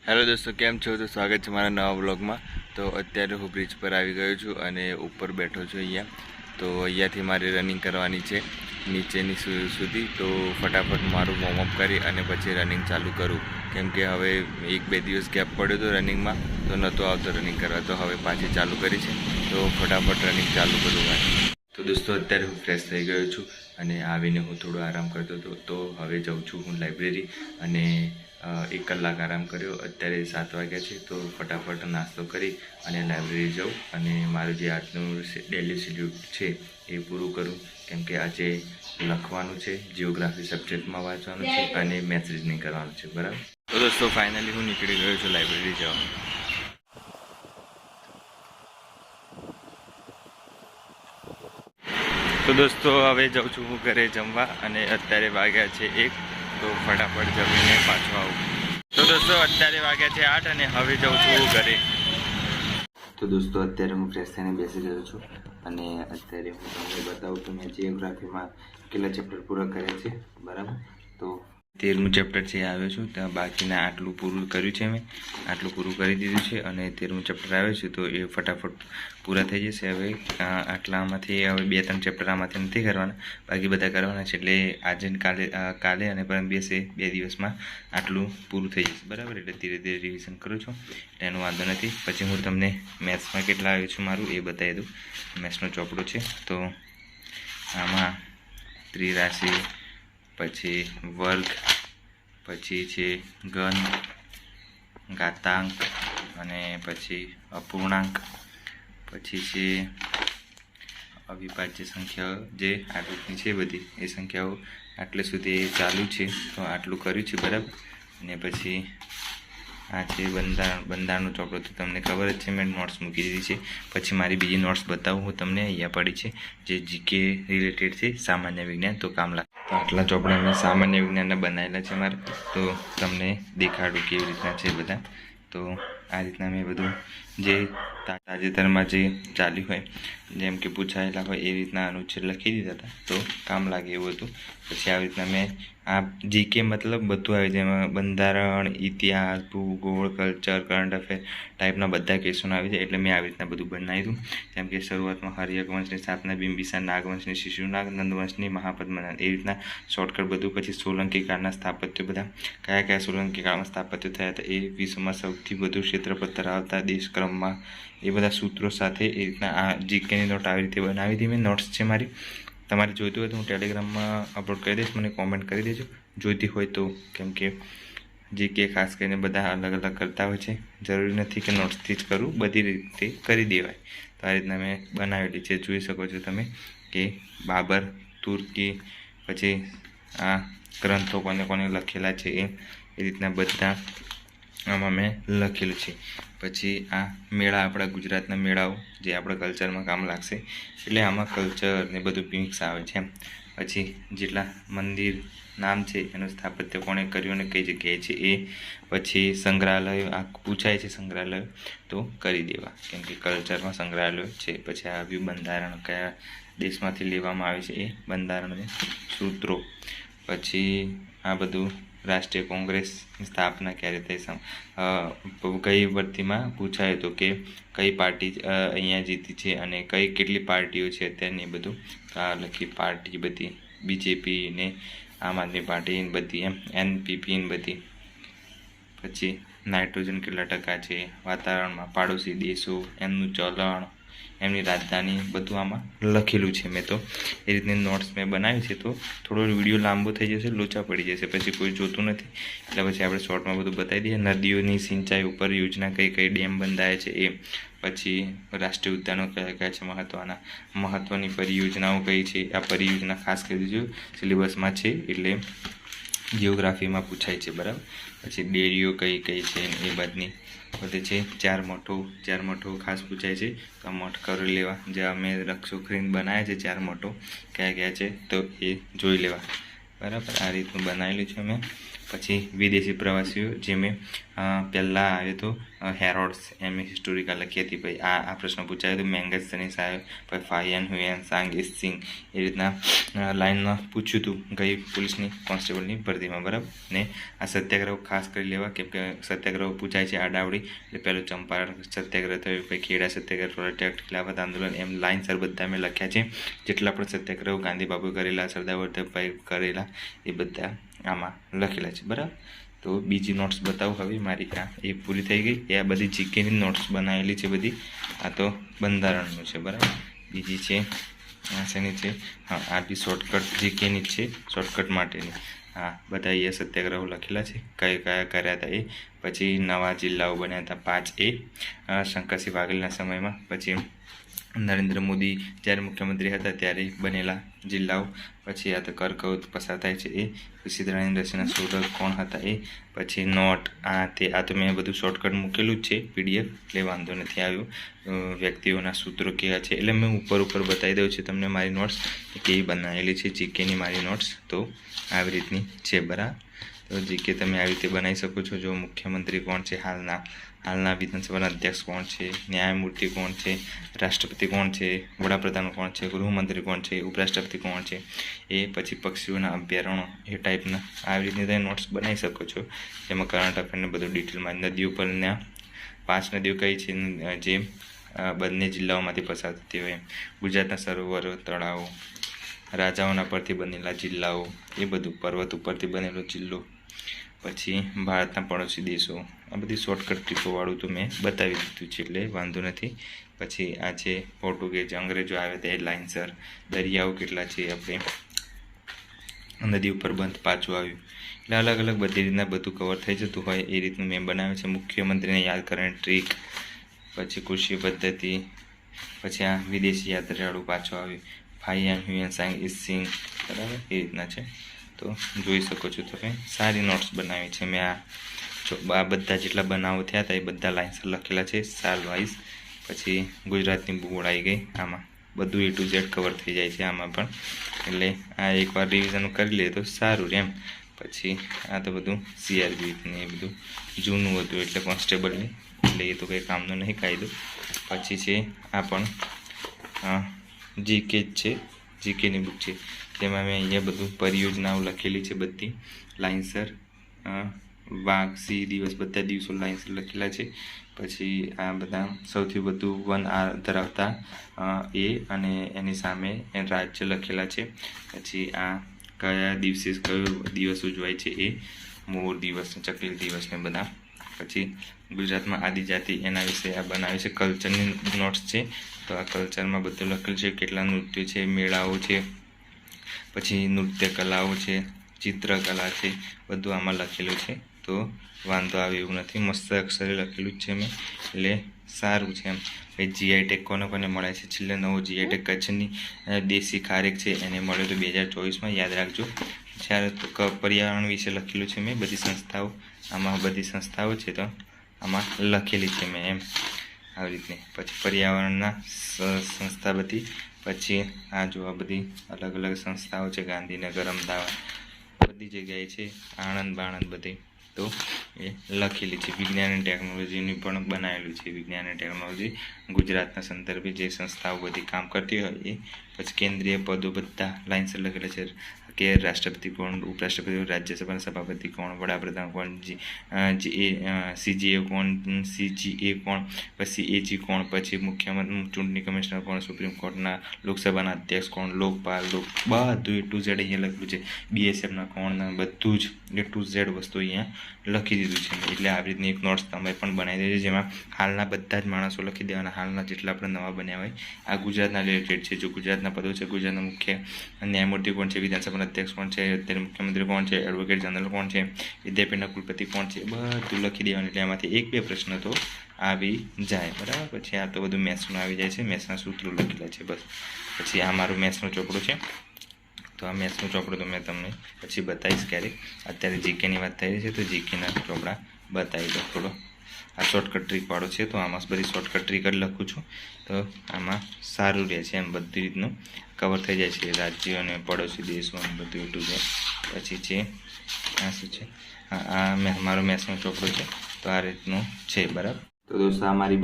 Hello દોસ્તો, કેમ છો? તો સ્વાગત છે મારા નવા વ્લોગમાં। તો અત્યારે હું બ્રિજ પર આવી ગયો છું અને ઉપર બેઠો છું અહીંયા। તો અહીંયાથી મારે રનિંગ કરવાની છે નીચેની સુધી। તો ફટાફટ મારું વોર્મઅપ કરી અને પછી રનિંગ ચાલુ કરું, કેમ કે હવે 1-2 દિવસ ગેપ પડ્યો હતો રનિંગમાં, તો નહોતો આવતો રનિંગ કરવા। તો હવે પાછી ચાલુ કરી છે, તો ફટાફટ રનિંગ ચાલુ કરું મારે। તો દોસ્તો, અત્યારે હું ફ્રેશ થઈ ગયો છું અને આવીને હું થોડો આરામ કરતો હતો। તો હવે જાઉં છું હું લાઇબ્રેરી અને 1 કલાક આરામ કર્યો। અત્યારે 7 વાગ્યા છે, તો ફટાફટ નાસ્તો કરી અને લાઇબ્રેરી જાઉં અને મારું જે આજનું ડેલી શેડ્યુલ છે એ પૂરું કરું, કેમ કે આજે લખવાનું છે, જિયોગ્રાફી સબ્જેક્ટમાં વાંચવાનું છે અને મેથ્સ રીઝનિંગ કરવાનું છે, બરાબર। તો દોસ્તો, ફાઇનલી હું નીકળી ગયો છું લાઇબ્રેરી જવા। તો દોસ્તો, હવે જાઉં છું હું ઘરે જમવા અને અત્યારે વાગ્યા છે 1, તો ફટાફટ જમીને પાછો આવું। તો દોસ્તો, અત્યારે વાગ્યા છે 8 અને હવે જાઉં છું ઘરે। તો દોસ્તો, અત્યારે હું ફ્રેશ થઈને બેસી ગયો છું અને અત્યારે હું તમને બતાવું કે મેં જિયોગ્રાફીમાં કેટલા ચેપ્ટર પૂરા કર્યા છે, બરાબર। તો 13મું ચેપ્ટર છે આવ્યો છું, ત્યાં બાકીના આટલું પૂરું કર્યું છે મેં, આટલું પૂરું કરી દીધું છે અને 13મું ચેપ્ટર આવ્યું છે, તો એ ફટાફટ પૂરા થઈ જશે। હવે આટલામાંથી હવે 2-3 ચેપ્ટર આમાંથી નથી કરવાના, બાકી બધા કરવાના છે, એટલે આજે કાલે અને પરમ દિવસે 2 દિવસમાં આટલું પૂરું થઈ જશે, બરાબર। એટલે ધીરે ધીરે રિવિઝન કરું છું, એટલે એનો વાંધો નથી। પછી હું તમને મેથ્સમાં કેટલા આવ્યું છું મારું એ બતાવી દઉં। મેથ્સનો ચોપડો છે, તો આમાં ત્રિરાશિ, પછી વર્ગ, પછી છે ઘન, ઘાતાંક અને પછી અપૂર્ણાંક, પછી છે અવિભાજ્ય સંખ્યાઓ, જે આ રીતની છે બધી એ સંખ્યાઓ આટલે સુધી ચાલુ છે, તો આટલું કર્યું છે, બરાબર। અને પછી આ છે બંધારણનો ચોપડો, તો તમને ખબર જ છે, મેં નોટ્સ મૂકી દીધી છે। પછી મારી બીજી નોટ્સ બતાવું હું તમને, અહીંયા પડી છે, જે જીકે રિલેટેડ છે, સામાન્ય વિજ્ઞાન, તો કામ લાગે। તો આટલા ચોપડા મેં સામાન્ય વિજ્ઞાનના બનાવેલા છે મારે, તો તમને દેખાડું કેવી રીતના છે બધા। તો આ રીતના મેં બધું જે તાજેતરમાં જે ચાલ્યું હોય, જેમ કે પૂછાયેલા હોય એ રીતના અનુચ્છેદ લખી દીધા હતા, તો કામ લાગે એવું હતું। પછી આવી રીતના મેં આ જીકે મતલબ બધું આવે, જેમાં બંધારણ, ઇતિહાસ, ભૂગોળ, કલ્ચર, કરંટ અફેર ટાઈપના બધા ક્વેશ્ચન આવી જાય, એટલે મેં આવી રીતના બધું બનાવી દઉં। જેમ કે શરૂઆતમાં હર્યક વંશની સ્થાપના, બિંબિસાર નાગવંશની, શિશુનાગ, નંદવંશની, મહાપદ્મનાથ, એ રીતના શોર્ટકટ બધું। પછી સોલંકી કાળના સ્થાપત્યો બધા કયા સોલંકી કાળમાં સ્થાપત્યો થયા હતા, એ વિશ્વમાં સૌથી વધુ ક્ષેત્રફળ ધરાવતા દેશક્રમમાં, એ બધા સૂત્રો સાથે એ રીતના આ જીકેની નોટ આવી રીતે બનાવી હતી મેં। નોટ્સ છે મારી, તમારે જોઈતું હોય તો હું ટેલિગ્રામમાં અપલોડ કરી દઈશ, મને કોમેન્ટ કરી દેજો જોઈતી હોય તો, કેમ કે જીકે ખાસ કરીને બધા અલગ અલગ કરતા હોય છે, જરૂરી નથી કે નોટ્સથી જ કરું, બધી રીતે કરી દેવાય। તો આ રીતના મેં બનાવેલી છે, જોઈ શકો છો તમે કે બાબર, તુર્કી, પછી આ ગ્રંથો કોને કોને લખેલા છે એ રીતના બધા આમાં મેં લખેલું છે। પછી આ મેળા, આપણા ગુજરાતના મેળાઓ જે આપણા કલ્ચરમાં કામ લાગશે, એટલે આમાં કલ્ચર ને બધું મિક્સ આવે છે એમ। પછી જેટલા મંદિર નામ છે, એનું સ્થાપત્ય કોણે કર્યું અને કઈ જગ્યાએ છે એ, પછી સંગ્રહાલય આ પૂછાય છે, સંગ્રહાલય તો કરી દેવા, કેમ કે કલ્ચરમાં સંગ્રહાલય છે। પછી આ આવ્યું બંધારણ, કયા દેશમાંથી લેવામાં આવે છે એ બંધારણને સૂત્રો। પછી આ બધું રાષ્ટ્રીય કોંગ્રેસની સ્થાપના ક્યારે થઈ, ગઈ ભરતીમાં પૂછાયું હતું કે કઈ પાર્ટી અહીંયા જીતી છે અને કેટલી પાર્ટીઓ છે અત્યારની, બધું આ લખી પાર્ટી બધી, બીજેપી ને આમ આદમી પાર્ટી ને બધી એમ, એનપીપી ને બધી। પછી નાઇટ્રોજન કેટલા ટકા છે વાતાવરણમાં, પાડોશી દેશો, એમનું ચલણ, એમની રાજધાની, બધું આમાં લખેલું છે મેં। તો એ રીતની નોટ્સ મેં બનાવી છે, તો થોડો વિડીયો લાંબો થઈ જશે, લોચા પડી જશે, પછી કોઈ જોતું નથી, એટલે પછી આપણે શોર્ટમાં બધું બતાવી દઈએ। નદીઓની સિંચાઈ ઉપર યોજના, કઈ કઈ ડેમ બંધાય છે એ, પછી રાષ્ટ્રીય ઉદ્યાનો કયા કયા છે મહત્વની પરિયોજનાઓ કઈ છે, આ પરિયોજના ખાસ કરી દીજો, સિલેબસમાં છે, એટલે જિયોગ્રાફીમાં પૂછાય છે, બરાબર। પછી ડેરીઓ કઈ કઈ છે એ બધી બધે છે। ચાર મોટો ખાસ પૂછાય છે, તો મઠ કરી લેવા, જે અમે રક્ષોખરીને બનાવ્યા છે 4 મોટો કયા કયા છે, તો એ જોઈ લેવા, બરાબર। આ રીતનું બનાવેલું છે મેં। પછી વિદેશી પ્રવાસીઓ જે મેં પહેલાં આવ્યો હતો હેરોડ્સ એમ હિસ્ટોરિકલ લખી હતી. ભાઈ આ પ્રશ્ન પૂછાયો હતો મેંગસ સની સાહેબ પછી ફાયન હુએન સાંગ ઇસ સિંગ એ રીતના લાઇનમાં પૂછ્યું હતું ગઈ પોલીસની કોન્સ્ટેબલની ભરતીમાં, બરાબર. ને આ સત્યાગ્રહ ખાસ કરી લેવા કેમ કે સત્યાગ્રહ પૂછાય છે આડાવડી. એટલે પહેલું ચંપારણ સત્યાગ્રહ થયો, પછી ખેડા સત્યાગ્રહ, પ્રોલેટારિયેટ ખિલાફત આંદોલન, એમ લાઇનસર બધા મેં લખ્યા છે. જેટલા પણ સત્યાગ્રહ ગાંધીબાબુ કરેલા, સરદાર વલ્લભભાઈ કરેલા એ બધા આમાં લખેલા છે, બરાબર. તો બીજી નોટ્સ બતાવું હવે મારી. એ પૂરી થઈ ગઈ. એ આ બધી જીકેની નોટ્સ બનાવેલી છે બધી. આ તો બંધારણનું છે, બરાબર. બીજી છે આ શેની છે? હા, આ બી શોર્ટકટ જીકેની જ છે, શોર્ટકટ માટેની. હા, બધા એ સત્યાગ્રહો લખેલા છે કયા કર્યા હતા એ. પછી નવા જિલ્લાઓ બન્યા હતા 5A શંકરસિંહ વાઘેલાના સમયમાં. પછી નરેન્દ્ર મોદી જ્યારે મુખ્યમંત્રી હતા ત્યારે બનેલા જિલ્લાઓ. પછી આ તો કરકવત પસાર થાય છે એ. પછી રાણી રસીના શોધક કોણ હતા એ. પછી નોટ આ તો મેં બધું શોર્ટકટ મૂકેલું જ છે PDF, એટલે વાંધો નથી આવ્યો. વ્યક્તિઓના સૂત્રો કેવા છે એટલે મેં ઉપર બતાવી દઉં છું તમને મારી નોટ્સ કેવી બનાવેલી છે જીકેની મારી નોટ્સ. તો આવી રીતની છે, બરાબર. તો જીકે તમે આવી રીતે બનાવી શકો છો. જો મુખ્યમંત્રી કોણ છે હાલના વિધાનસભાના અધ્યક્ષ કોણ છે, ન્યાયમૂર્તિ કોણ છે, રાષ્ટ્રપતિ કોણ છે, વડાપ્રધાન કોણ છે, ગૃહમંત્રી કોણ છે, ઉપરાષ્ટ્રપતિ કોણ છે, એ પછી પક્ષીઓના અભયારણ્યો, એ ટાઈપના આવી રીતની તમે નોટ્સ બનાવી શકો છો. જેમાં કરંટ અફેરને બધું ડિટેલમાં નદીઓ પરના 5 નદીઓ કઈ છે જે બંને જિલ્લાઓમાંથી પસાર થતી હોય, ગુજરાતના સરોવરો, તળાવો, રાજાઓના પરથી બનેલા જિલ્લાઓ, એ બધું પર્વત ઉપરથી બનેલો જિલ્લો, પછી ભારતના પડોશી દેશો, આ બધી શોર્ટકટ ટ્રીપોવાળું તો મેં બતાવી દીધું છે એટલે વાંધો નથી. પછી આ છે પોર્ટુગીઝ અંગ્રેજો આવ્યા તે લાઇનસર, દરિયાઓ કેટલા છે, આપણે નદી ઉપર બંધ પાછું આવ્યું, એટલે અલગ અલગ બધી રીતના બધું કવર થઈ જતું હોય એ રીતનું મેં બનાવ્યું છે. મુખ્યમંત્રીને યાદ કરવાની ટ્રીક, પછી કૃષિ પદ્ધતિ, પછી આ વિદેશી યાત્રાળુ પાછો આવ્યું, ફાયન હુએન સાંગ ઇસ સિંગ, બરાબર. એ રીતના છે. તો જોઈ શકો છો તમે સારી નોટ્સ બનાવી છે મેં. આ બધા જેટલા બનાવો થયા હતા એ બધા લાઇન્સ લખેલા છે સાલ વાઇઝ. પછી ગુજરાતની ભૂગોળ આવી ગઈ. આમાં બધું A to Z કવર થઈ જાય છે આમાં પણ, એટલે આ એકવાર રિવિઝન કરી લે તો સારું એમ. પછી આ તો બધું CRB ને એ બધું જૂનું હતું એટલે કોન્સ્ટેબલની, એટલે એ તો કંઈ કામનું નહીં કાયદો. પછી છે આ પણ જીકે જ છે, જીકેની બુક છે. તેમાં મેં અહીંયા બધું પરિયોજનાઓ લખેલી છે બધી લાઇનસર. વાઘ, સિંહ દિવસ બધા દિવસો લાઇનસર લખેલા છે. પછી આ બધા સૌથી વધુ વન ધરાવતા એ અને એની સામે રાજ્ય લખેલા છે. પછી આ કયા દિવસે કયો દિવસ ઉજવાય છે એ, મોર દિવસ, ચકલી દિવસ ને બધા. પછી ગુજરાતમાં આદિજાતિ એના વિશે આ બનાવે છે. કલ્ચરની નોટ્સ છે, તો આ કલ્ચરમાં બધું લખેલું છે. કેટલા નૃત્ય છે, મેળાઓ છે, પછી નૃત્ય કલાઓ છે, ચિત્રકલા છે, બધું આમાં લખેલું છે. તો વાંધો આવે એવું નથી, મસ્ત અક્ષરે લખેલું જ છે મેં, એટલે સારું છે એમ. ભાઈ GI ટેગ કોને મળે છે? છેલ્લે નવો GI ટેગ કચ્છની દેશી ખારેક છે એને મળ્યો તો 2024માં, યાદ રાખજો. જ્યારે પર્યાવરણ વિશે લખેલું છે મેં, બધી સંસ્થાઓ, આમાં બધી સંસ્થાઓ છે તો આમાં લખેલી છે મેં એમ આવી રીતની. પછી પર્યાવરણના સંસ્થા બધી. પછી આ જો આ બધી અલગ અલગ સંસ્થાઓ છે, ગાંધીનગર, અમદાવાદ, બધી જગ્યાએ છે, આણંદ બાણંદ બધી તો એ લખેલી છે. વિજ્ઞાન અને ટેકનોલોજીની પણ બનાવેલું છે. વિજ્ઞાન અને ટેકનોલોજી ગુજરાતના સંદર્ભે જે સંસ્થાઓ બધી કામ કરતી હોય એ. પછી કેન્દ્રીય પદો બધા લાઇન્સર લખેલા છે કે રાષ્ટ્રપતિ કોણ, ઉપરાષ્ટ્રપતિ, રાજ્યસભાના સભાપતિ કોણ, વડાપ્રધાન કોણ, CGA કોણ, CGA કોણ, પછી AG કોણ, પછી મુખ્યમંત્રી, ચૂંટણી કમિશનર કોણ, સુપ્રીમ કોર્ટના લોકસભાના અધ્યક્ષ કોણ, લોકપાલ, બધું A to Z અહીંયા લખેલું છે. BSFના કોણ, બધું જ A to Z વસ્તુ અહીંયા લખી દીધું છે. એટલે આવી રીતની એક નોટ્સ તમે પણ બનાવી દેજો, જેમાં હાલના બધા જ માણસો લખી દેવાના, હાલના જેટલા આપણે નવા બન્યા હોય. આ ગુજરાતના રિલેટેડ છે. જો ગુજરાતના પદો છે, ગુજરાતના મુખ્ય ન્યાયમૂર્તિ કોણ છે, વિધાનસભાના અધ્યક્ષ કોણ છે, અત્યારે મુખ્યમંત્રી કોણ છે, એડવોકેટ જનરલ કોણ છે, વિદ્યાપીઠના કુલપતિ કોણ છે, બધું લખી દેવાનું. એટલે એમાંથી 1-2 પ્રશ્ન તો આવી જાય, બરાબર. પછી આ તો બધું મેથ્સનું આવી જાય છે, મેથ્સના સૂત્રો લખેલા છે બસ. પછી આ મારું મેથ્સનો ચોપડો છે, તો આ મેથ્સનો ચોપડો તો મેં તમને પછી બતાવીશ ક્યારેક. અત્યારે જીકેની વાત થઈ રહી છે તો જીકેના ચોપડા બતાવી દો થોડો. આ શોર્ટકટ ટ્રીકવાળો છે તો આમાં બધી શોર્ટકટ ટ્રીક જ લખું છું, તો આમાં સારું રહે છે એમ. બધી રીતનું કવર થઈ જાય છે, રાજ્યો અને પડોશી દેશો અને બધું એટલું છે. પછી છે આ શું છે, આ મારો મેથ્સનો ચોપડો છે. તો આ રીતનું છે, બરાબર. તો દોસ્તો આ મારી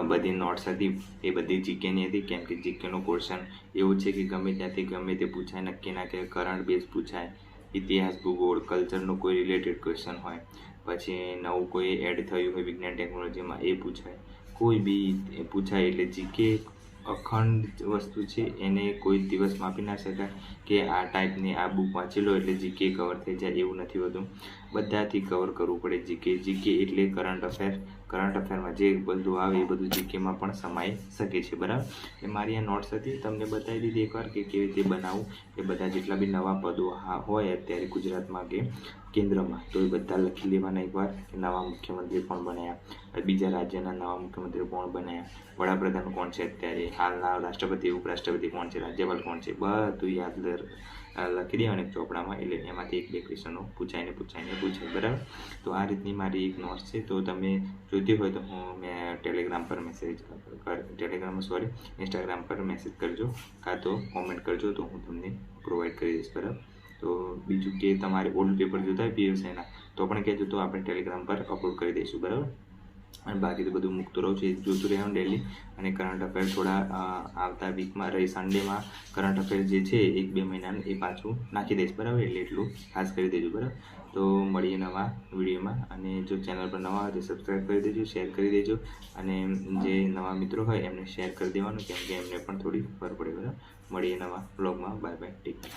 બધી નોટ્સ હતી એ બધી જીકેની હતી, કેમ કે જીકેનું પોર્શન એવું છે કે ગમે ત્યાંથી ગમે તે પૂછાય, નક્કી ના કે કરંટ બેઝ પૂછાય, ઇતિહાસ, ભૂગોળ, કલ્ચરનું કોઈ રિલેટેડ ક્વેશ્ચન હોય, પછી નવું કોઈ એડ થયું હોય વિજ્ઞાન ટેકનોલોજીમાં એ પૂછાય, કોઈ બી પૂછાય. એટલે જીકે અખંડ વસ્તુ છે, એને કોઈ દિવસ માપી ના શકાય કે આ ટાઈપની આ બુક વાંચી લો એટલે જીકે કવર થઈ જાય, એવું નથી હોતું. બધાથી કવર કરવું પડે જીકે એટલે કરંટ અફેરમાં જે બધું આવે એ બધું જીકેમાં પણ સમાઈ શકે છે, બરાબર. એ મારી આ નોટ્સ હતી, તમને બતાવી દીધી એકવાર કે કેવી રીતે બનાવવું. એ બધા જેટલા બી નવા પદો હોય અત્યારે ગુજરાતમાં કે કેન્દ્રમાં, તો એ બધા લખી લેવાના એકવાર કે નવા મુખ્યમંત્રી કોણ બન્યા, બીજા રાજ્યના નવા મુખ્યમંત્રી કોણ બન્યા, વડાપ્રધાન કોણ છે અત્યારે, હાલના રાષ્ટ્રપતિ ઉપરાષ્ટ્રપતિ કોણ છે, રાજ્યપાલ કોણ છે, બધું યાદ લખી દેવાનું એક ચોપડામાં. એટલે એમાંથી એક બે ક્વેશ્ચનો પૂછાય, બરાબર. તો આ રીતની મારી એક નોટ્સ છે. તો તમે જોઈતી હોય તો મેં ઇન્સ્ટાગ્રામ પર મેસેજ કરજો, કાં તો કોમેન્ટ કરજો, તો હું તમને પ્રોવાઈડ કરી દઈશ, બરાબર. તો બીજું કે તમારે ઓલ્ડ પેપર જોતા હોય પીયુસીના તો પણ કહેજો, તો આપણે ટેલિગ્રામ પર અપલોડ કરી દઈશું, બરાબર. અને બાકી તો બધું મૂકતું રહું છું, એ જોતું રહેવાનું ડેલી. અને કરંટ અફેર થોડા આવતા વીકમાં સન્ડેમાં કરંટ અફેર જે છે 1-2 મહિનાનું એ પાછું નાખી દઈશ, બરાબર. એટલે એટલું ખાસ કરી દેજો, બરાબર. તો મળીએ નવા વિડીયોમાં. અને જો ચેનલ પર નવા હોય તો સબસ્ક્રાઈબ કરી દેજો, શેર કરી દેજો, અને જે નવા મિત્રો હોય એમને શેર કરી દેવાનું, કેમ કે એમને પણ થોડી ખબર પડે, બરાબર. મળીએ નવા બ્લોગમાં. Bye bye, take care.